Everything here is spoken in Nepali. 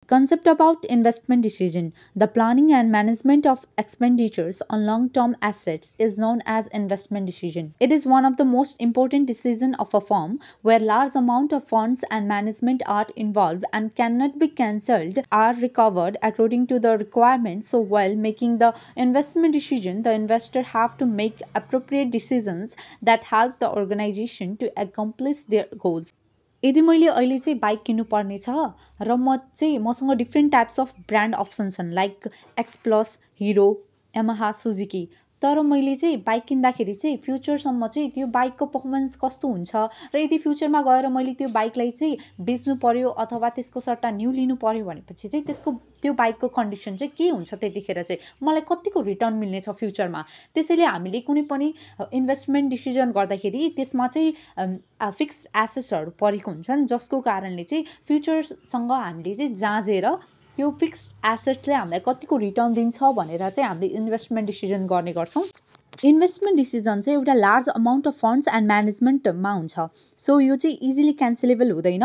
Concept about investment decision. The planning and management of expenditures on long-term assets is known as investment decision. It is one of the most important decisions of a firm where large amount of funds and management are involved and cannot be cancelled or recovered according to the requirements. So while making the investment decision, the investor have to make appropriate decisions that help the organization to accomplish their goals. यदि मैले अहिले चाहिँ बाइक किन्नुपर्ने छ र मसँग different types of brand option छन् like X plus Hero Yamaha Suzuki तर मैले चाहिँ बाइक किन्दाखेरि चाहिँ फ्युचरसम्म चाहिँ त्यो बाइकको पर्फर्मेन्स कस्तो हुन्छ र यदि फ्युचरमा गएर मैले त्यो बाइकलाई चाहिँ बेच्नु पर्यो अथवा त्यसको सट्टा न्यू लिनु पर्यो भनेपछि चाहिँ त्यो बाइकको कन्डिसन चाहिँ के हुन्छ त्यतिखेर चाहिँ मलाई कतिको रिटर्न मिल्नेछ फ्युचरमा त्यसैले हामीले कुनै पनि इन्भेस्टमेन्ट डिसिजन गर्दाखेरि त्यसमा चाहिँ फिक्स एसेट्सहरू परेको हुन्छन् जसको कारणले चाहिँ फ्युचरसँग हामीले चाहिँ जाँचेर त्यो फिक्स एसेट्सले हामीलाई कतिको रिटर्न दिन्छ भनेर चाहिँ हामीले इन्भेस्टमेन्ट डिसिजन गर्ने गर्छौँ इन्भेस्टमेन्ट डिसिजन चाहिँ एउटा large amount of funds and म्यानेजमेन्टमा हुन्छ सो यो चाहिँ इजिली क्यान्सलेबल हुँदैन